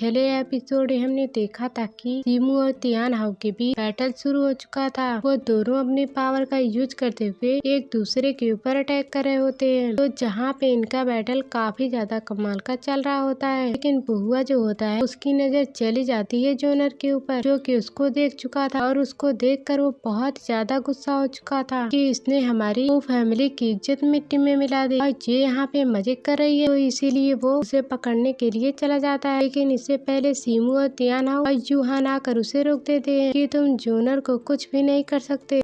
पिछले एपिसोड में हमने देखा था कि सीमू और तियान हाउ के बीच बैटल शुरू हो चुका था। वो दोनों अपनी पावर का यूज करते हुए एक दूसरे के ऊपर अटैक कर रहे होते हैं। तो जहाँ पे इनका बैटल काफी ज्यादा कमाल का चल रहा होता है, लेकिन बहुआ जो होता है उसकी नजर चली जाती है जोनर के ऊपर, जो कि उसको देख चुका था और उसको देखकर वो बहुत ज्यादा गुस्सा हो चुका था कि इसने हमारी वो फैमिली की इज्जत मिट्टी में मिला दी और ये यहाँ पे मजे कर रही है। तो इसीलिए वो उसे पकड़ने के लिए चला जाता है, लेकिन इससे पहले सीमू और तियान हाउ और यूहान आकर उसे रोक देते हैं कि तुम जोनर को कुछ भी नहीं कर सकते।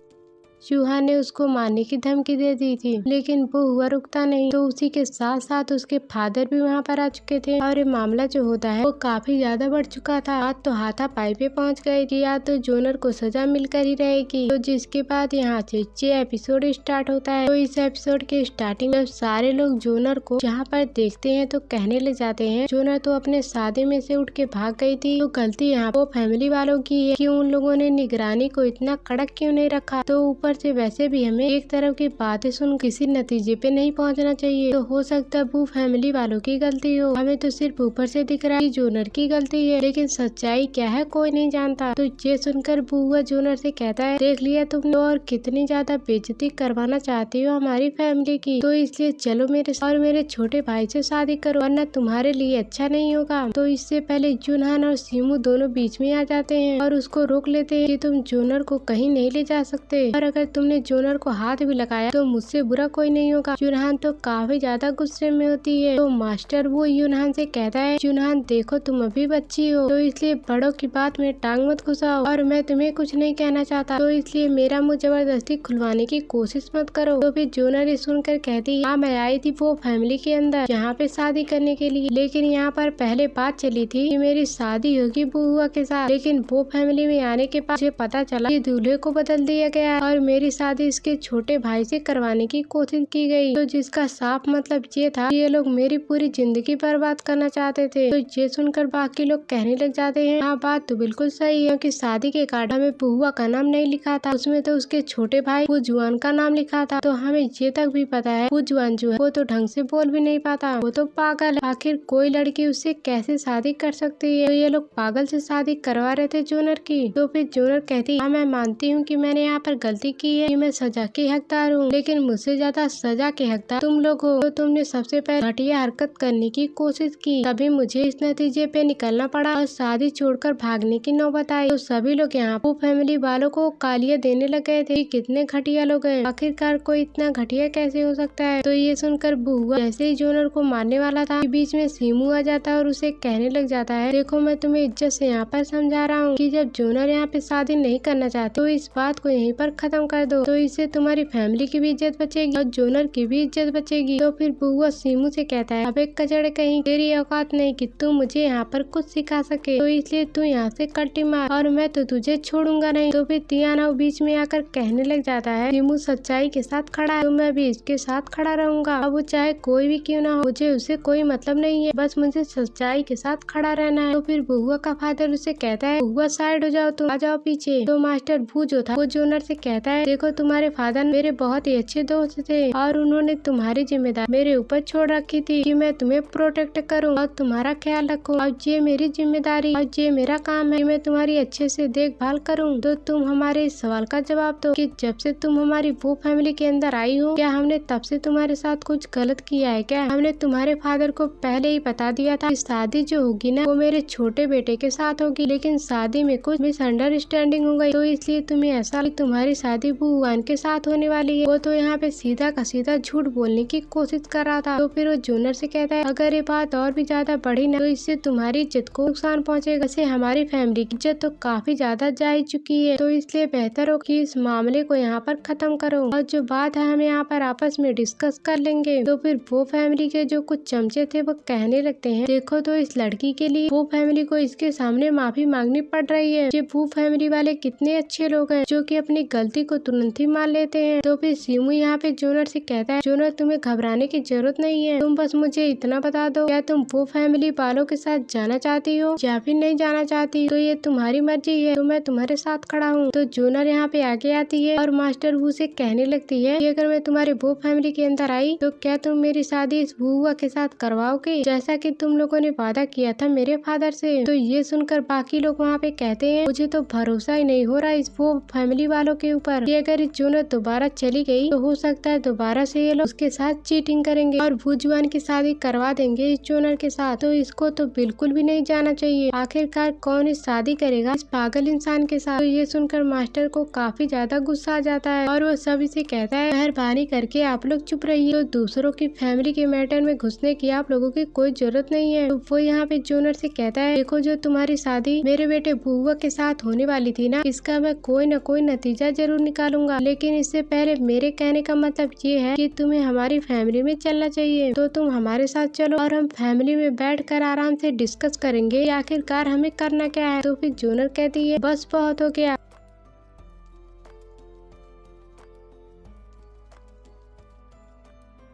यूहान ने उसको मारने की धमकी दे दी थी, लेकिन वो हुआ रुकता नहीं। तो उसी के साथ साथ उसके फादर भी वहाँ पर आ चुके थे और ये मामला जो होता है वो काफी ज्यादा बढ़ चुका था। बात तो हाथापाई पे पहुँच गई कि या तो जोनर को सजा मिलकर ही रहेगी। तो जिसके बाद यहाँ से 6 एपिसोड स्टार्ट होता है। तो इस एपिसोड के स्टार्टिंग में सारे लोग जोनर को जहाँ पर देखते हैं तो कहने लग जाते हैं जोनर तो अपने शादी में से उठ के भाग गई थी, तो गलती यहाँ वो फैमिली वालों की है कि उन लोगों ने निगरानी को इतना कड़क क्यों नहीं रखा। तो ऊपर से वैसे भी हमें एक तरफ की बातें सुन किसी नतीजे पे नहीं पहुंचना चाहिए। तो हो सकता है वो फैमिली वालों की गलती हो, हमें तो सिर्फ ऊपर से दिख रहा है जोनर की गलती है, लेकिन सच्चाई क्या है कोई नहीं जानता। तो ये सुनकर बुआ जोनर से कहता है देख लिया तुमने और कितनी ज्यादा बेइज्जती करवाना चाहती हो हमारी फैमिली की, तो इसलिए चलो मेरे छोटे भाई से शादी करो वरना तुम्हारे लिए अच्छा नहीं होगा। तो इससे पहले यूहान और सीमू दोनों बीच में आ जाते हैं और उसको रोक लेते हैं कि तुम जोनर को कहीं नहीं ले जा सकते, और अगर तुमने जोनर को हाथ भी लगाया तो मुझसे बुरा कोई नहीं होगा। यूहान तो काफी ज्यादा गुस्से में होती है। तो मास्टर वो यूहान से कहता है यूहान देखो तुम अभी बच्ची हो, तो इसलिए बड़ों की बात में टांग मत घुसाओ और मैं तुम्हें कुछ नहीं कहना चाहता, तो इसलिए मेरा मुंह जबरदस्ती खुलवाने की कोशिश मत करो। तो फिर जोनर ये सुनकर कहती है हाँ मैं आई थी वो फैमिली के अंदर यहाँ पे शादी करने के लिए, लेकिन यहाँ पर पहले बात चली थी कि मेरी शादी होगी बुआ के साथ, लेकिन वो फैमिली में आने के बाद मुझे पता चला कि दूल्हे को बदल दिया गया और मेरी शादी इसके छोटे भाई से करवाने की कोशिश की गई। तो जिसका साफ मतलब ये था कि ये लोग मेरी पूरी जिंदगी बर्बाद करना चाहते थे। तो ये सुनकर बाकी लोग कहने लग जाते हैं हाँ बात तो बिल्कुल सही है कि शादी के कार्ड में बुआ का नाम नहीं लिखा था, उसमें तो उसके छोटे भाई बुजुआन का नाम लिखा था। तो हमें ये तक भी पता है बुजुआन जो है वो तो ढंग से बोल भी नहीं पाता, वो तो पागल है। आखिर कोई लड़की उससे कैसे शादी कर सकती है। तो ये लोग पागल से शादी करवा रहे थे जोनर की। तो फिर जोनर कहती हाँ मैं मानती हूँ कि मैंने यहाँ पर गलती की है, मैं सजा के हकदार हूँ, लेकिन मुझसे ज्यादा सजा के हकदार तुम लोग हो। तो तुमने सबसे पहले घटिया हरकत करने की कोशिश की, तभी मुझे इस नतीजे पे निकलना पड़ा और शादी छोड़कर भागने की नौबत आई। तो सभी लोग यहाँ वो फैमिली वालों को गालियाँ देने लग गए थे कितने घटिया लोग हैं, आखिरकार कोई इतना घटिया कैसे हो सकता है। तो ये सुनकर बुआ जैसे ही जोनर को मारने वाला था बीच में सीमू आ जाता है और उसे कहने लग जाता है देखो मैं तुम्हें इज्जत से यहाँ पर समझा रहा हूँ कि जब जोनर यहाँ पे शादी नहीं करना चाहती तो इस बात को यहीं पर खत्म कर दो, तो इससे तुम्हारी फैमिली की भी इज्जत बचेगी और जोनर की भी इज्जत बचेगी। तो फिर बुआ सीमू से कहता है अबे कचड़े कहीं, तेरी औकात नहीं कि तू मुझे यहाँ पर कुछ सिखा सके, तो इसलिए तू यहाँ से कल्टी मार और मैं तो तुझे छोड़ूंगा नहीं। तो फिर तियान हाउ बीच में आकर कहने लग जाता है सीमू सच्चाई के साथ खड़ा है तो मैं भी इसके साथ खड़ा रहूंगा, अब वो चाहे कोई भी क्यों ना हो, मुझे उससे कोई मतलब नहीं है, बस मुझे सच्चाई के साथ खड़ा रहना है। तो फिर बुआ का फादर उसे कहता है बुआ साइड हो जाओ, तुम आ जाओ पीछे। तो मास्टर भू जो था वो जोनर से कहता है देखो तुम्हारे फादर मेरे बहुत ही अच्छे दोस्त थे और उन्होंने तुम्हारी जिम्मेदारी मेरे ऊपर छोड़ रखी थी कि मैं तुम्हें प्रोटेक्ट करूं और तुम्हारा ख्याल रखूं, और ये मेरी जिम्मेदारी और ये मेरा काम है कि मैं तुम्हारी अच्छे से देखभाल करूं। तो तुम हमारे इस सवाल का जवाब दो कि जब से तुम हमारी वो फैमिली के अंदर आई हो क्या हमने तब से तुम्हारे साथ कुछ गलत किया है क्या। हमने तुम्हारे फादर को पहले ही बता दिया था कि शादी जो होगी ना वो मेरे छोटे बेटे के साथ होगी, लेकिन शादी में कुछ मिसअंडरस्टैंडिंग हो गई, तो इसलिए तुम्हें ऐसा तुम्हारी शादी बुआन के साथ होने वाली है। वो तो यहाँ पे सीधा का सीधा झूठ बोलने की कोशिश कर रहा था। तो फिर वो जोनर से कहता है अगर ये बात और भी ज्यादा बढ़ी ना तो इससे तुम्हारी इज्जत को नुकसान पहुँचेगा, वैसे हमारी फैमिली की इज्जत तो काफी ज्यादा जा ही चुकी है, तो इसलिए बेहतर हो कि इस मामले को यहाँ पर खत्म करो और जो बात है हम यहाँ पर आपस में डिस्कस कर लेंगे। तो फिर वो फैमिली के जो कुछ चमचे थे वो कहने लगते हैं देखो तो इस लड़की के लिए वो फैमिली को इसके सामने माफी मांगनी पड़ रही है, ये वो फैमिली वाले कितने अच्छे लोग हैं जो कि अपनी गलती को को तुरंत ही मान लेते हैं। तो फिर सीमू यहाँ पे जोनर से कहता है, जोनर तुम्हें घबराने की जरूरत नहीं है, तुम बस मुझे इतना बता दो, क्या तुम वो फैमिली वालों के साथ जाना चाहती हो या फिर नहीं जाना चाहती, तो ये तुम्हारी मर्जी है, तो मैं तुम्हारे साथ खड़ा हूँ। तो जोनर यहाँ पे आगे आती है और मास्टर वू से कहने लगती है कि अगर मैं तुम्हारे वो फैमिली के अंदर आई तो क्या तुम मेरी शादी इस बुआ के साथ करवाओगे, जैसा कि तुम लोगों ने वादा किया था मेरे फादर से। तो ये सुनकर बाकी लोग वहाँ पे कहते हैं, मुझे तो भरोसा ही नहीं हो रहा इस वो फैमिली वालों के ऊपर, कि अगर इस जोनर दोबारा चली गई तो हो सकता है दोबारा से ये लोग उसके साथ चीटिंग करेंगे और वो जुआन की शादी करवा देंगे इस जोनर के साथ। तो इसको तो बिल्कुल भी नहीं जाना चाहिए, आखिरकार कौन इस शादी करेगा इस पागल इंसान के साथ। तो ये सुनकर मास्टर को काफी ज्यादा गुस्सा आ जाता है और वो सभी से कहता है, मेहरबानी करके आप लोग चुप रहिए, तो दूसरों की फैमिली के मैटर में घुसने की आप लोगों की कोई जरूरत नहीं है। तो वो यहाँ पे जोनर से कहता है, देखो जो तुम्हारी शादी मेरे बेटे बुआ के साथ होने वाली थी ना, इसका मैं कोई न कोई नतीजा जरूर निकालूंगा, लेकिन इससे पहले मेरे कहने का मतलब ये है कि तुम्हें हमारी फैमिली में चलना चाहिए। तो तुम हमारे साथ चलो और हम फैमिली में बैठकर आराम से डिस्कस करेंगे कि आखिरकार हमें करना क्या है। तो फिर जोनर कहती है, बस बहुत हो गया,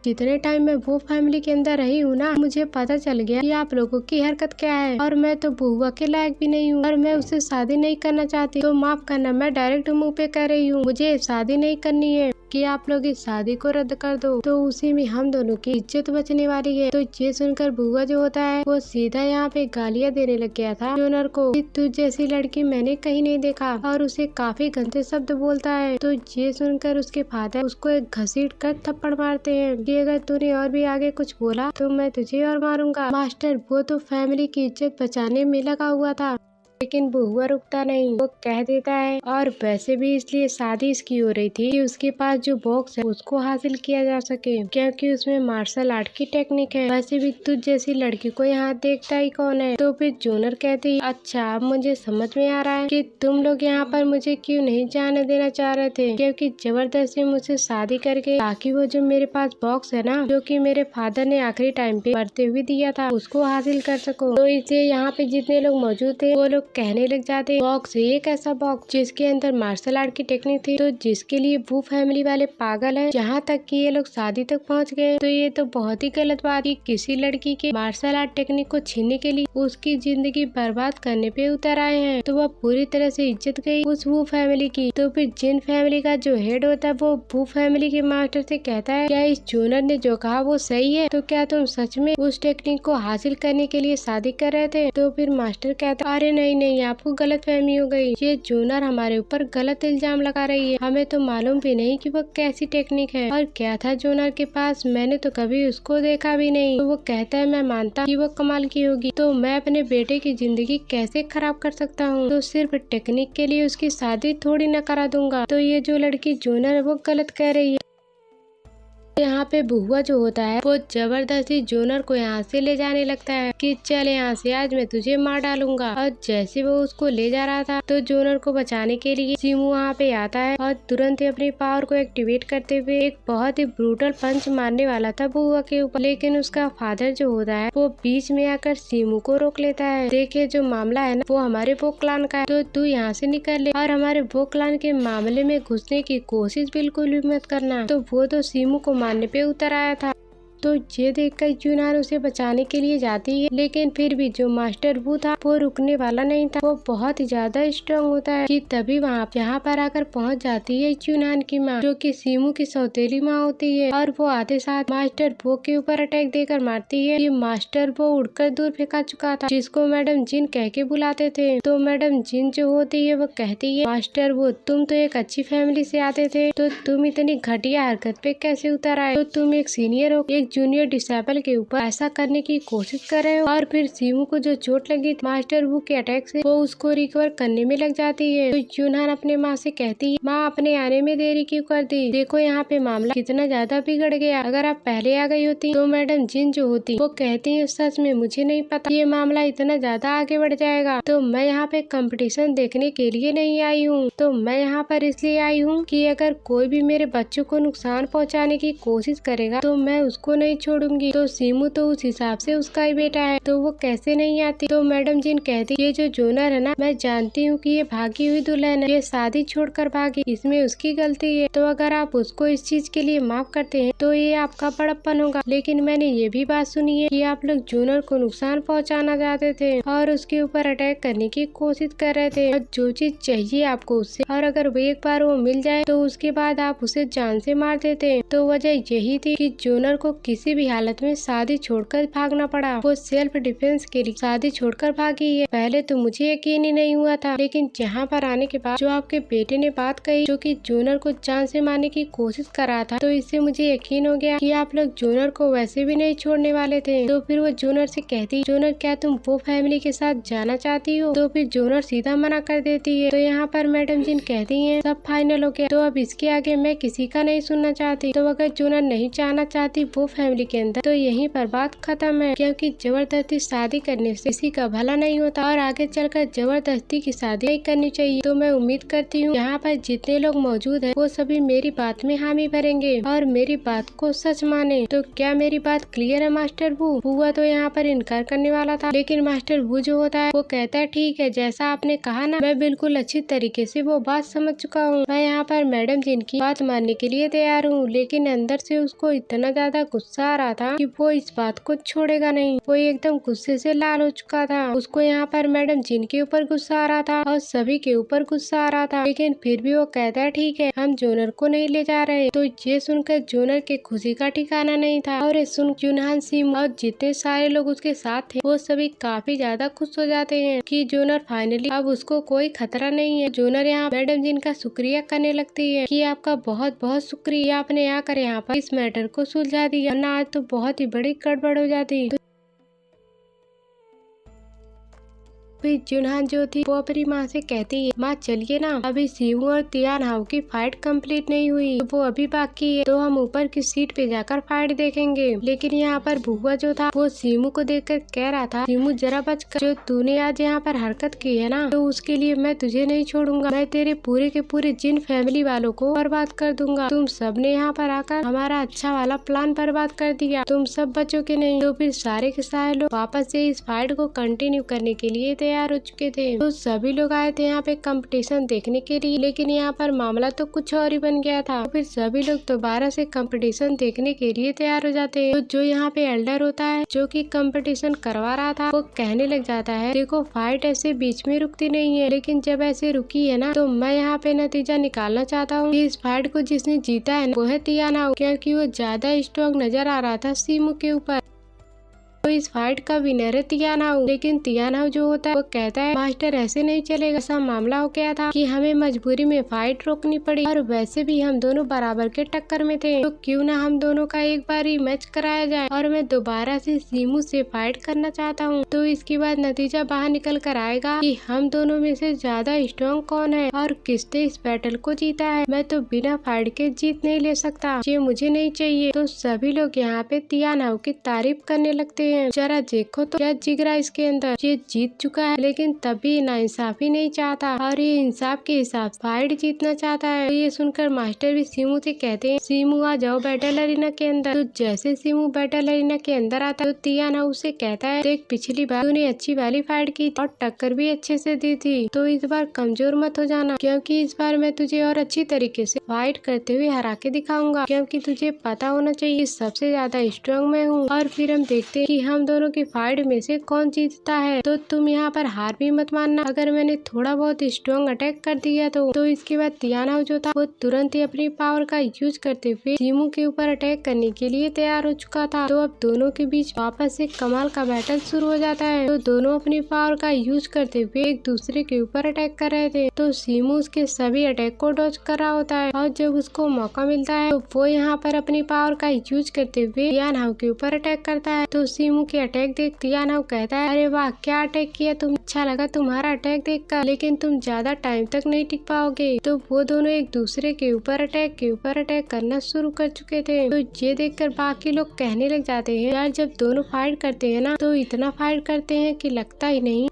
जितने टाइम मैं वो फैमिली के अंदर रही हूँ ना, मुझे पता चल गया कि आप लोगों की हरकत क्या है और मैं तो बुआ के लायक भी नहीं हूँ और मैं उससे शादी नहीं करना चाहती। तो माफ करना, मैं डायरेक्ट मुंह पे कह रही हूँ, मुझे शादी नहीं करनी है, कि आप लोग इस शादी को रद्द कर दो, तो उसी में हम दोनों की इज्जत बचने वाली है। तो ये सुनकर बुआ जो होता है वो सीधा यहाँ पे गालियाँ देने लग गया था जोनर को, कि तू जैसी लड़की मैंने कहीं नहीं देखा, और उसे काफी गंदे शब्द बोलता है। तो ये सुनकर उसके फादर उसको एक घसीट कर थप्पड़ मारते हैं कि अगर तूने और भी आगे कुछ बोला तो मैं तुझे और मारूंगा। मास्टर वो तो फैमिली की इज्जत बचाने में लगा हुआ था, लेकिन बुआ रुकता नहीं, वो कह देता है, और वैसे भी इसलिए शादी इसकी हो रही थी कि उसके पास जो बॉक्स है उसको हासिल किया जा सके, क्योंकि उसमें मार्शल आर्ट की टेक्निक है। वैसे भी तुझ जैसी लड़की को यहाँ देखता ही कौन है। तो फिर जोनर कहती, अच्छा अब मुझे समझ में आ रहा है कि तुम लोग यहाँ पर मुझे क्यों नहीं जाने देना चाह रहे थे, क्योंकि जबरदस्ती मुझसे शादी करके ताकि वो जो मेरे पास बॉक्स है ना, जो कि मेरे फादर ने आखिरी टाइम पे मरते हुए दिया था, उसको हासिल कर सको। तो इसलिए यहाँ पे जितने लोग मौजूद थे वो लोग कहने लग जाते, बॉक्स एक ऐसा बॉक्स जिसके अंदर मार्शल आर्ट की टेक्निक थी, तो जिसके लिए वो फैमिली वाले पागल हैं, जहाँ तक कि ये लोग शादी तक पहुँच गए। तो ये तो बहुत ही गलत बात है, किसी लड़की के मार्शल आर्ट टेक्निक को छीनने के लिए उसकी जिंदगी बर्बाद करने पे उतर आए हैं। तो वह पूरी तरह से इज्जत गई उस वो फैमिली की। तो फिर जिन फैमिली का जो हेड होता है वो फैमिली के मास्टर से कहता है, क्या इस जोनर ने जो कहा वो सही है, तो क्या तुम सच में उस टेक्निक को हासिल करने के लिए शादी कर रहे थे। तो फिर मास्टर कहता, अरे नहीं नहीं, आपको गलत फहमी हो गई, ये जोनर हमारे ऊपर गलत इल्जाम लगा रही है, हमें तो मालूम भी नहीं कि वो कैसी टेक्निक है और क्या था जोनर के पास, मैंने तो कभी उसको देखा भी नहीं। तो वो कहता है, मैं मानता कि वो कमाल की होगी, तो मैं अपने बेटे की जिंदगी कैसे खराब कर सकता हूँ, तो सिर्फ टेक्निक के लिए उसकी शादी थोड़ी न करा दूंगा। तो ये जो लड़की जोनर है वो गलत कह रही है। यहाँ पे बुआ जो होता है वो जबरदस्ती जोनर को यहाँ से ले जाने लगता है कि चल यहाँ से, आज मैं तुझे मार डालूंगा। और जैसे वो उसको ले जा रहा था तो जोनर को बचाने के लिए सीमू वहाँ पे आता है और तुरंत ही अपनी पावर को एक्टिवेट करते हुए एक बहुत ही ब्रूटल पंच मारने वाला था बुआ के ऊपर, लेकिन उसका फादर जो होता है वो बीच में आकर सीमू को रोक लेता है। देखिए जो मामला है ना वो हमारे वो क्लान का है, तो तू यहाँ से निकल ले और हमारे वो क्लान के मामले में घुसने की कोशिश बिल्कुल भी मत करना। तो वो तो सीमू को मारने पे उतर आया था। तो ये देखकर यूनान उसे बचाने के लिए जाती है, लेकिन फिर भी जो मास्टर वो था वो रुकने वाला नहीं था, वो बहुत ही ज्यादा स्ट्रांग होता है कि तभी वहाँ यहाँ पर आकर पहुँच जाती है यूनान की माँ, जो कि सीमू की सौतेली माँ होती है, और वो आते साथ मास्टर वो के ऊपर अटैक देकर मारती है। ये मास्टर वो उड़कर दूर फेंका चुका था, जिसको मैडम जिन कह के बुलाते थे। तो मैडम जिन जो होती है वो कहती है, मास्टर वो तुम तो एक अच्छी फैमिली से आते थे, तो तुम इतनी घटिया हरकत पे कैसे उतर आए, तो तुम एक सीनियर हो, एक जूनियर डिसेबल के ऊपर ऐसा करने की कोशिश कर रहे हो। और फिर सीमू को जो चोट लगी थी मास्टर वू के अटैक से, वो उसको रिकवर करने में लग जाती है। तो यूनान अपने माँ से कहती है, माँ अपने आने में देरी क्यों कर दी, देखो यहाँ पे मामला कितना ज्यादा बिगड़ गया, अगर आप पहले आ गई होती तो मैडम जिन जो होती वो कहती है, सच में मुझे नहीं पता ये मामला इतना ज्यादा आगे बढ़ जाएगा, तो मैं यहाँ पे कंपटीशन देखने के लिए नहीं आई हूँ, तो मैं यहाँ पर इसलिए आई हूँ कि अगर कोई भी मेरे बच्चों को नुकसान पहुँचाने की कोशिश करेगा तो मैं उसको नहीं छोड़ूंगी। तो सीमू तो उस हिसाब से उसका ही बेटा है, तो वो कैसे नहीं आती। तो मैडम जिन कहती ये जो जोनर है ना, मैं जानती हूँ कि ये भागी हुई दुल्हन है, ये शादी छोड़कर भागी, इसमें उसकी गलती है। तो अगर आप उसको इस चीज के लिए माफ करते हैं तो ये आपका बड़प्पन होगा। लेकिन मैंने ये भी बात सुनी है कि आप लोग जोनर को नुकसान पहुँचाना चाहते थे और उसके ऊपर अटैक करने की कोशिश कर रहे थे, और जो चीज चाहिए आपको उससे, और अगर वो एक बार वो मिल जाए तो उसके बाद आप उसे जान से मार देते। तो वजह यही थी कि जोनर को किसी भी हालत में शादी छोड़कर भागना पड़ा। वो सेल्फ डिफेंस के लिए शादी छोड़कर भागी है। पहले तो मुझे यकीन ही नहीं हुआ था, लेकिन यहाँ पर आने के बाद जो आपके बेटे ने बात कही, जो कि जोनर को जान से मारने की कोशिश कर रहा था, तो इससे मुझे यकीन हो गया कि आप लोग जोनर को वैसे भी नहीं छोड़ने वाले थे। तो फिर वो जोनर से कहती, जोनर क्या तुम वो फैमिली के साथ जाना चाहती हो? तो फिर जोनर सीधा मना कर देती है। तो यहाँ पर मैडम जिन कहती है सब फाइनल हो गया, तो अब इसके आगे मैं किसी का नहीं सुनना चाहती। तो अगर जोनर नहीं जाना चाहती वो फैमिली के अंदर, तो यहीं पर बात खत्म है, क्योंकि जबरदस्ती शादी करने से किसी का भला नहीं होता और आगे चलकर जबरदस्ती की शादी नहीं करनी चाहिए। तो मैं उम्मीद करती हूँ यहाँ पर जितने लोग मौजूद हैं वो सभी मेरी बात में हामी भरेंगे और मेरी बात को सच माने। तो क्या मेरी बात क्लियर है मास्टर वू? हुआ तो यहाँ पर इनकार करने वाला था, लेकिन मास्टर वू जो होता है वो कहता है ठीक है, जैसा आपने कहा ना, मैं बिल्कुल अच्छी तरीके से वो बात समझ चुका हूँ। मैं यहाँ पर मैडम जिनकी बात मानने के लिए तैयार हूँ, लेकिन अंदर से उसको इतना ज्यादा गुस्सा आ रहा था कि वो इस बात को छोड़ेगा नहीं। वो एकदम गुस्से से लाल हो चुका था। उसको यहाँ पर मैडम जिनके ऊपर गुस्सा आ रहा था और सभी के ऊपर गुस्सा आ रहा था, लेकिन फिर भी वो कहता है ठीक है, हम जोनर को नहीं ले जा रहे। तो ये सुनकर जोनर के खुशी का ठिकाना नहीं था, और ये सुन जुनहान सिम और जितने सारे लोग उसके साथ थे वो सभी काफी ज्यादा खुश हो जाते हैं कि जोनर फाइनली अब उसको कोई खतरा नहीं है। जोनर यहाँ मैडम जिनका शुक्रिया करने लगती है कि आपका बहुत बहुत शुक्रिया, आपने आकर यहाँ पर इस मैटर को सुलझा दिया, वरना आज तो बहुत ही बड़ी गड़बड़ हो जाती। फिर जुनहान जो थी वो अपनी माँ से कहती है, माँ चलिए ना, अभी सीमू और तियान हाउ की फाइट कंप्लीट नहीं हुई, तो वो अभी बाकी है, तो हम ऊपर की सीट पे जाकर फाइट देखेंगे। लेकिन यहाँ पर भुआ जो था वो सीमू को देखकर कह रहा था, सीमू जरा बचकर, जो तूने आज यहाँ पर हरकत की है ना, तो उसके लिए मैं तुझे नहीं छोड़ूंगा। मैं तेरे पूरे के पूरे जिन फैमिली वालों को बर्बाद कर दूंगा। तुम सब ने यहाँ पर आकर हमारा अच्छा वाला प्लान बर्बाद कर दिया, तुम सब बचोगे नहीं। तो फिर सारे के सारे लोग वापस से इस फाइट को कंटिन्यू करने के लिए तैयार हो चुके थे। तो सभी लोग आए थे यहाँ पे कंपटीशन देखने के लिए, लेकिन यहाँ पर मामला तो कुछ और ही बन गया था। फिर सभी लोग दोबारा से कंपटीशन देखने के लिए तैयार हो जाते हैं। तो जो यहाँ पे एल्डर होता है जो कि कंपटीशन करवा रहा था, वो कहने लग जाता है, देखो फाइट ऐसे बीच में रुकती नहीं है, लेकिन जब ऐसे रुकी है ना, तो मैं यहाँ पे नतीजा निकालना चाहता हूँ कि इस फाइट को जिसने जीता है वो है तियान हाउ, क्योंकि वो ज्यादा स्ट्रॉन्ग नजर आ रहा था सीमू के ऊपर। तो इस फाइट का विनर है तियान हाउ। लेकिन तियान हाउ जो होता है वो कहता है, मास्टर ऐसे नहीं चलेगा, ऐसा मामला हो गया था कि हमें मजबूरी में फाइट रोकनी पड़ी, और वैसे भी हम दोनों बराबर के टक्कर में थे, तो क्यों ना हम दोनों का एक बार ही मैच कराया जाए, और मैं दोबारा से सीमू से फाइट करना चाहता हूँ। तो इसके बाद नतीजा बाहर निकल कर आएगा कि हम दोनों में से ज्यादा स्ट्रॉन्ग कौन है और किसने इस बैटल को जीता है। मैं तो बिना फाइट के जीत नहीं ले सकता, ये मुझे नहीं चाहिए। तो सभी लोग यहाँ पे तियान हाउ की तारीफ करने लगते हैं। जरा देखो तो क्या जिगरा इसके अंदर, ये जीत चुका है लेकिन तभी नाइंसाफी नहीं चाहता, और ये इंसाफ के हिसाब फाइट जीतना चाहता है। तो ये सुनकर मास्टर भी सीमू से कहते हैं, सीमू आ जाओ बैटल अरीना के अंदर। तो जैसे सीमू बैटल अरीना के अंदर आता है, तो तियान हाउ उसे कहता है, देख पिछली बार तूने अच्छी वाली फाइट की और टक्कर भी अच्छे से दी थी, तो इस बार कमजोर मत हो जाना, क्योंकि इस बार मैं तुझे और अच्छी तरीके से फाइट करते हुए हरा के दिखाऊंगा, क्योंकि तुझे पता होना चाहिए सबसे ज्यादा स्ट्रॉन्ग मैं हूँ। और फिर हम देखते हैं कि हम दोनों की फाइट में से कौन जीतता है। तो तुम यहाँ पर हार भी मत मानना अगर मैंने थोड़ा बहुत स्ट्रॉन्ग अटैक कर दिया तो इसके बाद तियान हाउ जो था वो तुरंत ही अपनी पावर का यूज करते हुए सीमू के ऊपर अटैक करने के लिए तैयार हो चुका था। तो अब दोनों के बीच वापस से कमाल का बैटल शुरू हो जाता है। तो दोनों अपनी पावर का यूज करते हुए एक दूसरे के ऊपर अटैक कर रहे थे। तो सीमू उसके सभी अटैक को डॉज कर रहा होता है, और जब उसको मौका मिलता है तो वो यहाँ पर अपनी पावर का यूज करते हुए तियान हाउ के ऊपर अटैक करता है। तो सीमू के अटैक देख तियान हाउ कहता है, अरे वाह क्या अटैक किया तुम, अच्छा लगा तुम्हारा अटैक देखकर, लेकिन तुम ज्यादा टाइम तक नहीं टिक पाओगे। तो वो दोनों एक दूसरे के ऊपर अटैक करना शुरू कर चुके थे। तो ये देखकर बाकी लोग कहने लग जाते हैं, यार जब दोनों फाइट करते हैं ना, तो इतना फाइट करते हैं कि लगता ही नहीं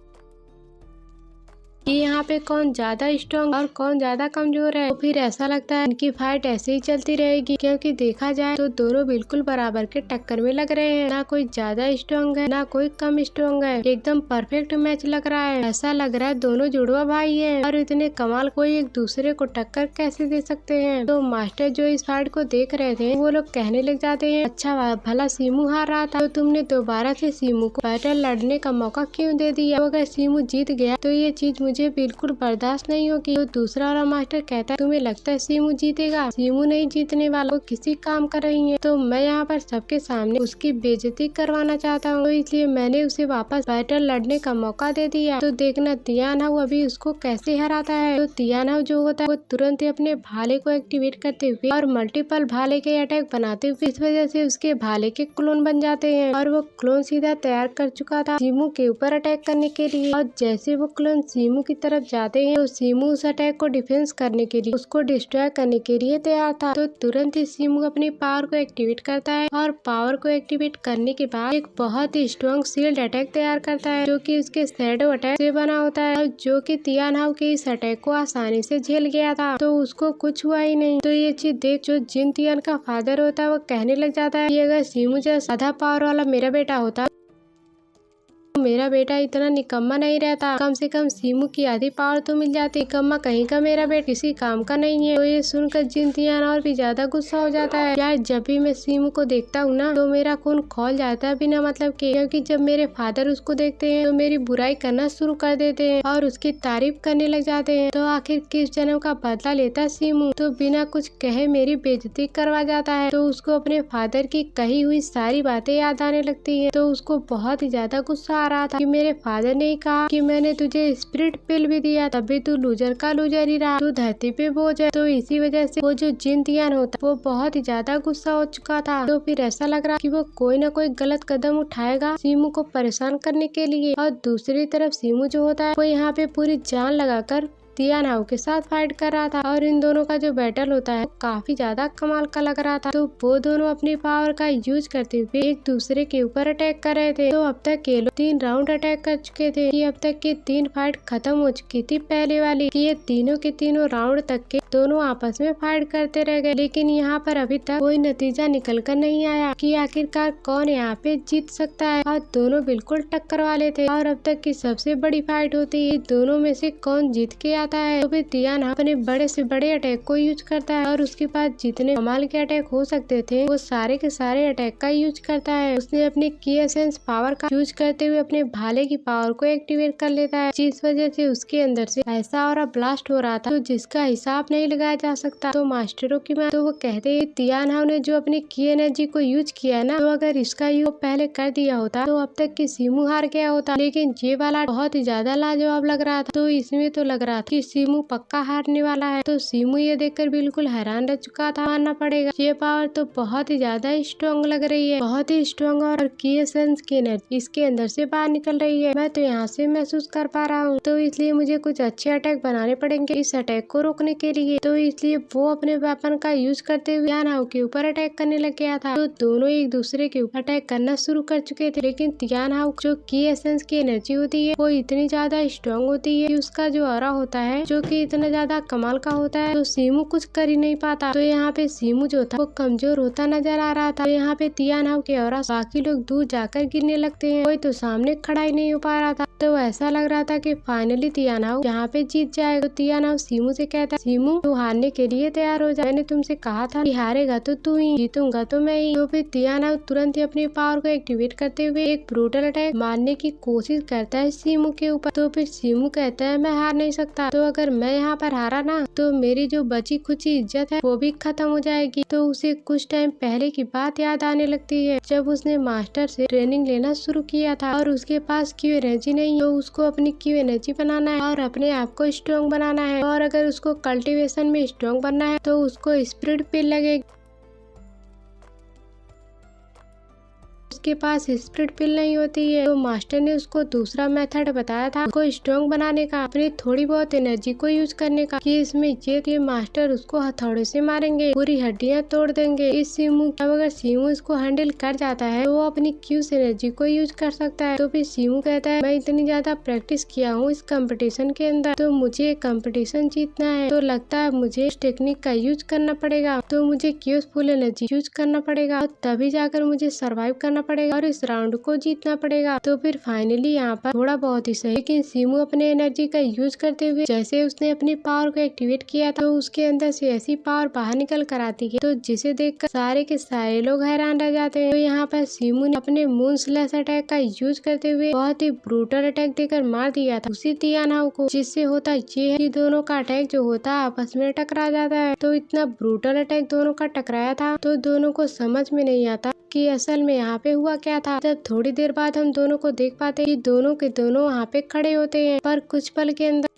कि यहाँ पे कौन ज्यादा स्ट्रॉन्ग और कौन ज्यादा कमजोर है। तो फिर ऐसा लगता है इनकी फाइट ऐसे ही चलती रहेगी, क्योंकि देखा जाए तो दोनों बिल्कुल बराबर के टक्कर में लग रहे हैं। ना कोई ज्यादा स्ट्रॉन्ग है ना कोई कम स्ट्रॉन्ग है, एकदम परफेक्ट मैच लग रहा है। ऐसा लग रहा है दोनों जुड़वा भाई है और इतने कमाल कोई एक दूसरे को टक्कर कैसे दे सकते हैं। तो मास्टर जो इस फाइट को देख रहे थे वो लोग कहने लग जाते हैं, अच्छा भला सीमू हार रहा था तो तुमने दोबारा से सीमू को बैटल लड़ने का मौका क्यों दे दिया। तो अगर सीमू जीत गया तो ये चीज मुझे बिल्कुल बर्दाश्त नहीं होगी। तो दूसरा वाला मास्टर कहता है, तुम्हें लगता है सीमू जीतेगा? सीमू नहीं जीतने वाला, वो किसी काम कर रही है। तो मैं यहाँ पर सबके सामने उसकी बेइज्जती करवाना चाहता हूँ, तो इसलिए मैंने उसे वापस बैटल लड़ने का मौका दे दिया। तो देखना तियान हाउ अभी उसको कैसे हराता है। तो तियान हाउ जो होता है वो तुरंत ही अपने भाले को एक्टिवेट करते हुए और मल्टीपल भाले के अटैक बनाते हुए इस वजह से उसके भाले के क्लोन बन जाते हैं और वो क्लोन सीधा तैयार कर चुका था सीमू के ऊपर अटैक करने के लिए। और जैसे वो क्लोन सीमू की तरफ जाते हैं तो सीमू उस अटैक को डिफेंस करने के लिए, उसको डिस्ट्रॉय करने के लिए तैयार था। तो तुरंत ही सीमू अपनी पावर को एक्टिवेट करता है और पावर को एक्टिवेट करने के बाद एक बहुत ही स्ट्रॉन्ग शील्ड अटैक तैयार करता है, जो कि उसके शैडो अटैक से बना होता है और जो कि तियान हाउ के इस अटैक को आसानी से झेल गया था। तो उसको कुछ हुआ ही नहीं। तो ये चीज देख जो जिन तियान का फादर होता है वो कहने लग जाता है कि अगर सीमू जैसा आधा पावर वाला मेरा बेटा होता, मेरा बेटा इतना निकम्मा नहीं रहता, कम से कम सीमू की आधी पावर तो मिल जाती। निकम्मा कहीं का मेरा बेटा किसी काम का नहीं है। तो ये सुनकर जिन तियान और भी ज्यादा गुस्सा हो जाता है। यार जब भी मैं सीमू को देखता हूँ ना तो मेरा खून खौल जाता है बिना मतलब के, क्योंकि जब मेरे फादर उसको देखते हैं तो मेरी बुराई करना शुरू कर देते हैं और उसकी तारीफ करने लग जाते हैं। तो आखिर किस जन्म का बदला लेता सीमू, तो बिना कुछ कहे मेरी बेइज्जती करवा जाता है। तो उसको अपने फादर की कही हुई सारी बातें याद आने लगती है। तो उसको बहुत ही ज्यादा गुस्सा आ रहा था कि मेरे फादर ने कहा कि मैंने तुझे स्पिरिट पिल भी दिया तब भी तू लूजर का लूजर ही रहा, तू धरती पे बोझ है। तो इसी वजह से वो जो जिन तियान होता वो बहुत ही ज्यादा गुस्सा हो चुका था। तो फिर ऐसा लग रहा कि वो कोई ना कोई गलत कदम उठाएगा सीमू को परेशान करने के लिए। और दूसरी तरफ सीमू जो होता है वो यहाँ पे पूरी जान लगाकर तियान हाउ के साथ फाइट कर रहा था और इन दोनों का जो बैटल होता है काफी ज्यादा कमाल का लग रहा था। तो वो दोनों अपनी पावर का यूज करते हुए एक दूसरे के ऊपर अटैक कर रहे थे। तो अब तक ये लोग 3 राउंड अटैक कर चुके थे। ये अब तक की 3 फाइट खत्म हो चुकी थी पहले वाली कि ये तीनों के तीनों राउंड तक के दोनों आपस में फाइट करते रह गए, लेकिन यहाँ पर अभी तक कोई नतीजा निकल कर नहीं आया कि आखिरकार कौन यहाँ पे जीत सकता है। और दोनों बिल्कुल टक्कर वाले थे और अब तक की सबसे बड़ी फाइट होती है दोनों में से कौन जीत के आता है। तो फिर तियान हाउ अपने बड़े से बड़े अटैक को यूज करता है और उसके पास जितने कमाल के अटैक हो सकते थे वो सारे के सारे अटैक का यूज करता है। उसने अपने की एसेंस पावर का यूज करते हुए अपने भाले की पावर को एक्टिवेट कर लेता है, जिस वजह से उसके अंदर से ऐसा और ब्लास्ट हो रहा था तो जिसका हिसाब नहीं लगाया जा सकता। तो मास्टरों की बात तो वो कहते हैं तियान हाउ ने जो अपनी की एनर्जी को यूज किया है ना, तो अगर इसका यूज पहले कर दिया होता तो अब तक की सीमू हार गया होता, लेकिन ये वाला बहुत ही ज्यादा लाजवाब लग रहा था। तो इसमें तो लग रहा था कि सीमू पक्का हारने वाला है। तो सीमू ये देखकर बिल्कुल हैरान रह चुका था, मानना पड़ेगा ये पावर तो बहुत ही ज्यादा स्ट्रॉन्ग लग रही है, बहुत ही स्ट्रॉन्ग और की एसेंस की एनर्जी इसके अंदर से बाहर निकल रही है, मैं तो यहाँ से महसूस कर पा रहा हूँ। तो इसलिए मुझे कुछ अच्छे अटैक बनाने पड़ेंगे इस अटैक को रोकने के लिए। तो इसलिए वो अपने वेपन का यूज करते हुए तियान हाउ के ऊपर अटैक करने लग गया था। तो दोनों एक दूसरे के ऊपर अटैक करना शुरू कर चुके थे, लेकिन तियान हाउ जो की एसेंस की एनर्जी होती है वो इतनी ज्यादा स्ट्रॉन्ग होती है कि उसका जो ऑरा होता है जो कि इतना ज्यादा कमाल का होता है, तो सीमू कुछ कर ही नहीं पाता। तो यहाँ पे सीमू जो था वो कमजोर होता नजर आ रहा था। तो यहाँ पे तियान हाउ के ऑरा बाकी लोग दूर जाकर गिरने लगते हैं, कोई तो सामने खड़ा ही नहीं हो पा रहा था। तो ऐसा लग रहा था कि फाइनली तियान हाउ यहाँ पे जीत जाएगा। तो तियान हाउ सीमू से कहता है, सीमू तू हारने के लिए तैयार हो जा, मैंने तुमसे कहा था कि हारेगा तो तू ही, जीतूंगा तो मैं ही। तो फिर तियान हाउ तुरंत ही अपनी पावर को एक्टिवेट करते हुए एक ब्रूटल अटैक मारने की कोशिश करता है सीमू के ऊपर। तो फिर सीमू कहता है मैं हार नहीं सकता, तो अगर मैं यहाँ पर हारा ना तो मेरी जो बची खुची इज्जत है वो भी खत्म हो जाएगी। तो उसे कुछ टाइम पहले की बात याद आने लगती है जब उसने मास्टर से ट्रेनिंग लेना शुरू किया था और उसके पास क्यू एनर्जी नहीं, तो उसको अपनी क्यू एनर्जी बनाना है और अपने आप को स्ट्रॉन्ग बनाना है। और अगर उसको कल्टीवेशन में स्ट्रॉन्ग बनना है तो उसको स्पिरिट पिल लगेगी। उसके पास स्प्रिट पिल नहीं होती है। तो मास्टर ने उसको दूसरा मेथड बताया था उसको स्ट्रॉन्ग बनाने का, अपनी थोड़ी बहुत एनर्जी को यूज करने का, कि इसमें ये मास्टर उसको हथौड़े से मारेंगे, पूरी हड्डियां तोड़ देंगे। इस सीमू अब अगर सीमू इसको हैंडल कर जाता है तो वो अपनी क्यूस एनर्जी को यूज कर सकता है। तो फिर सीमू कहता है मैं इतनी ज्यादा प्रैक्टिस किया हूँ इस कंपटीशन के अंदर, तो मुझे कंपटीशन जीतना है, तो लगता है मुझे इस टेक्निक का यूज करना पड़ेगा, तो मुझे क्यूस फुल एनर्जी यूज करना पड़ेगा, और तभी जाकर मुझे सर्वाइव करना पड़ेगा और इस राउंड को जीतना पड़ेगा। तो फिर फाइनली यहाँ पर थोड़ा बहुत ही सही, लेकिन सीमू अपने एनर्जी का यूज करते हुए जैसे उसने अपनी पावर को एक्टिवेट किया था, तो उसके अंदर से ऐसी पावर बाहर निकल कर आती है, तो जिसे देखकर सारे के सारे लोग हैरान रह जाते हैं। तो यहाँ पर सीमू ने अपने मून स्लैश अटैक का यूज करते हुए बहुत ही ब्रूटल अटैक देकर मार दिया था उसी तियानाओ को, जिससे होता ये है कि दोनों का अटैक जो होता है आपस में टकरा जाता है। तो इतना ब्रूटल अटैक दोनों का टकराया था, तो दोनों को समझ में नहीं आता कि असल में यहाँ पे हुआ क्या था। जब थोड़ी देर बाद हम दोनों को देख पाते कि दोनों के दोनों वहाँ पे खड़े होते हैं, पर कुछ पल के अंदर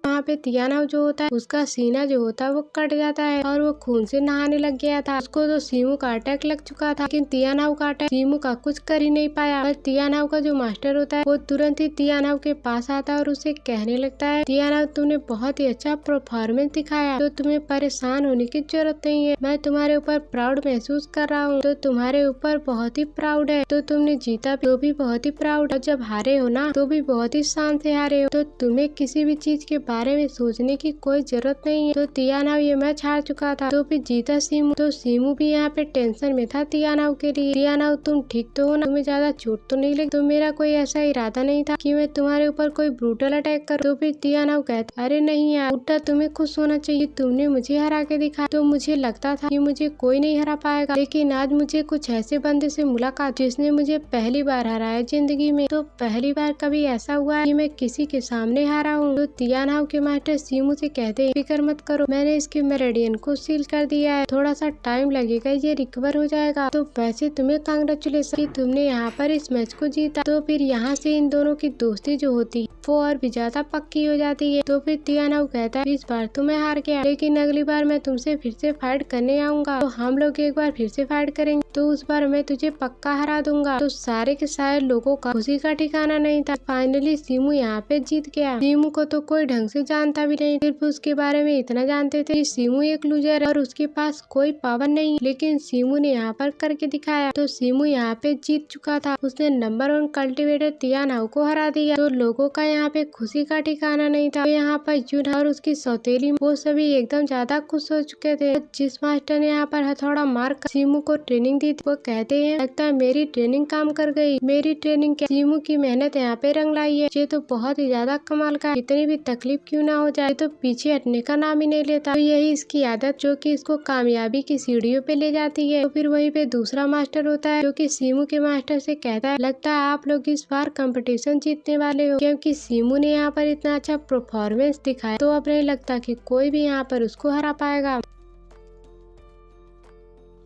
वहाँ पे तियानाओ जो होता है उसका सीना जो होता है वो कट जाता है और वो खून से नहाने लग गया था। उसको तो सीमू का अटैक लग चुका था, लेकिन तियानाओ का अटैक सीमू का कुछ कर ही नहीं पाया। और तियानाओ का जो मास्टर होता है वो तुरंत ही तियानाओ के पास आता है और उसे कहने लगता है तियानाओ तुमने बहुत ही अच्छा परफॉर्मेंस दिखाया, तो तुम्हें परेशान होने की जरूरत नहीं है, मैं तुम्हारे ऊपर प्राउड महसूस कर रहा हूँ, तो तुम्हारे ऊपर बहुत ही प्राउड है। तो तुमने जीता तो भी बहुत ही प्राउड, और जब हारे हो ना तो भी बहुत ही शान से हारे हो, तो तुम्हें किसी भी चीज के बारे में सोचने की कोई जरूरत नहीं है। तो तियानाओ ये मैच हार चुका था, तो फिर जीता सीमू। तो सीमू भी यहाँ पे टेंशन में था तियानाओ के लिए। तियानाओ तुम ठीक तो हो ना, तुम्हें ज्यादा चोट तो नहीं लगी? तो मेरा कोई ऐसा इरादा नहीं था कि मैं तुम्हारे ऊपर कोई ब्रूटल अटैक करूं। तो फिर तियानाओ कहता अरे नहीं यार, उल्टा तुम्हें खुश होना चाहिए, तुमने मुझे हरा के दिखा। तो मुझे लगता था कि मुझे कोई नहीं हरा पाएगा, लेकिन आज मुझे कुछ ऐसे बंदे से मुलाकात जिसने मुझे पहली बार हराया जिंदगी में। तो पहली बार कभी ऐसा हुआ है कि मैं किसी के सामने हारा हूँ। तो तियानाओ के मास्टर सीमू से कहते हैं फिक्र मत करो, मैंने इसके मेरिडियन को सील कर दिया है, थोड़ा सा टाइम लगेगा, ये रिकवर हो जाएगा। तो वैसे तुम्हें कांग्रेचुलेशन कि तुमने यहाँ पर इस मैच को जीता। तो फिर यहाँ से इन दोनों की दोस्ती जो होती है वो और भी ज्यादा पक्की हो जाती है। तो फिर तियानाओ कहता है इस बार तो मैं हार गया, लेकिन अगली बार मैं तुमसे फिर से फाइट करने आऊंगा, तो हम लोग एक बार फिर से फाइट करेंगे, तो उस बार मैं तुझे पक्का हरा दूंगा। तो सारे के सारे लोगों का खुशी का ठिकाना नहीं था। फाइनली सीमू यहाँ पे जीत गया। सीमू को तो कोई ढंग से जानता भी नहीं, सिर्फ उसके बारे में इतना जानते थे कि सीमू एक लूजर है और उसके पास कोई पावर नहीं, लेकिन सीमू ने यहाँ पर करके दिखाया। तो सीमू यहाँ पे जीत चुका था, उसने नंबर 1 कल्टिवेटर तियानाओ को हरा दिया। तो लोगों का यहाँ पे खुशी का ठिकाना नहीं था। तो यहाँ पर यून और उसकी सौतेली वो सभी एकदम ज्यादा खुश हो चुके थे। जिस मास्टर ने यहाँ पर हथौड़ा मार कर सीमू को ट्रेनिंग दी थी, वो कहते हैं लगता है मेरी ट्रेनिंग काम कर गई। मेरी ट्रेनिंग क्या, सीमू की मेहनत यहाँ पे रंग लाई है, ये तो बहुत ही ज्यादा कमाल का, इतनी भी तकलीफ क्यों ना हो जाए तो पीछे हटने का नाम ही नहीं लेता। तो यही इसकी आदत जो कि इसको कामयाबी की सीढ़ियों पे ले जाती है। तो फिर वहीं पे दूसरा मास्टर होता है जो कि सीमू के मास्टर से कहता है लगता है आप लोग इस बार कंपटीशन जीतने वाले हो, क्योंकि सीमू ने यहाँ पर इतना अच्छा परफॉर्मेंस दिखाया, तो अब नहीं लगता कि कोई भी यहाँ पर उसको हरा पाएगा।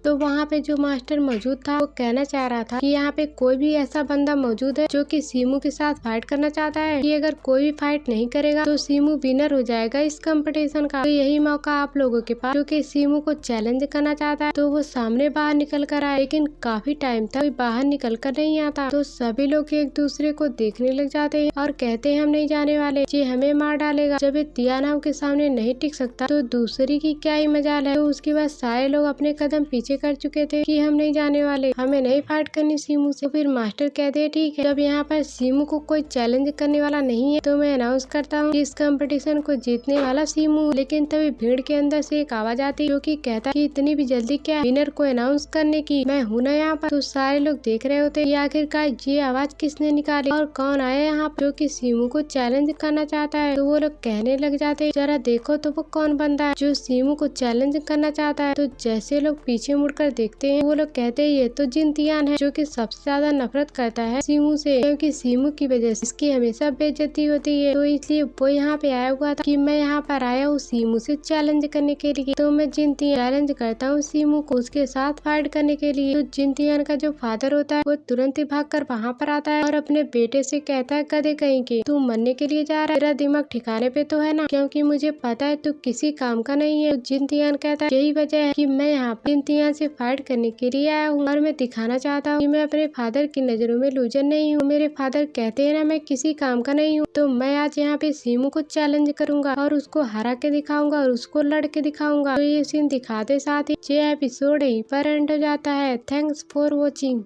तो वहाँ पे जो मास्टर मौजूद था वो कहना चाह रहा था कि यहाँ पे कोई भी ऐसा बंदा मौजूद है जो कि सीमू के साथ फाइट करना चाहता है, कि अगर कोई भी फाइट नहीं करेगा तो सीमू विनर हो जाएगा इस कंपटीशन का। तो यही मौका आप लोगों के पास, जो कि सीमू को चैलेंज करना चाहता है, तो वो सामने बाहर निकल कर आए, लेकिन काफी टाइम तक कोई बाहर निकल कर नहीं आता। तो सभी लोग एक दूसरे को देखने लग जाते हैं और कहते हैं हम नहीं जाने वाले, ये हमें मार डालेगा। जब ये तियानाओ के सामने नहीं टिक सकता तो दूसरी की क्या ही मजाल है। तो उसके बाद सारे लोग अपने कदम पीछे कर चुके थे कि हम नहीं जाने वाले, हमें नहीं फाइट करनी सीमू से। तो फिर मास्टर कहते हैं ठीक है, जब यहाँ पर सीमू को कोई चैलेंज करने वाला नहीं है तो मैं अनाउंस करता हूँ कि इस कंपटीशन को जीतने वाला सीमू। लेकिन तभी भीड़ के अंदर से एक आवाज आती है जो कि कहता कि इतनी भी जल्दी क्या विनर को अनाउंस करने की, मैं हूँ ना यहाँ पर। तो सारे लोग देख रहे होते कि आखिरकार ये आवाज किसने निकाली और कौन आया यहाँ पर जो कि सीमू को चैलेंज करना चाहता है। तो वो लोग कहने लग जाते हैं जरा देखो तो वो कौन बंदा है जो सीमू को चैलेंज करना चाहता है। तो जैसे लोग पीछे मुड़कर देखते हैं वो लोग कहते हैं ये तो जिन तियान है जो कि सबसे ज्यादा नफरत करता है सीमू से, क्योंकि सीमू की वजह से इसकी हमेशा बेइज्जती होती है। तो इसलिए वो यहाँ पे आया हुआ था कि मैं यहाँ पर आया हूँ सीमू से चैलेंज करने के लिए। तो मैं जिन तियान चैलेंज करता हूँ सीमू को उसके साथ फाइट करने के लिए। तो जिन तियान का जो फादर होता है वो तुरंत ही भाग कर वहाँ पर आता है और अपने बेटे से कहता है गधे कहीं के, तू मरने के लिए जा रहा है, तेरा दिमाग ठिकाने पे तो है ना, क्योंकि मुझे पता है तू किसी काम का नहीं है। जिन तियान कहता है यही वजह है कि मैं यहाँ जिन तियान यहाँ से फाइट करने के लिए आया हूँ और मैं दिखाना चाहता हूँ कि मैं अपने फादर की नजरों में लूजर नहीं हूँ। मेरे फादर कहते हैं ना मैं किसी काम का नहीं हूँ, तो मैं आज यहाँ पे सीमू को चैलेंज करूंगा और उसको हरा के दिखाऊंगा और उसको लड़ के दिखाऊंगा। तो ये सीन दिखाते साथ ही ये एपिसोड यहीं पर एंड हो जाता है। Thanks for watching.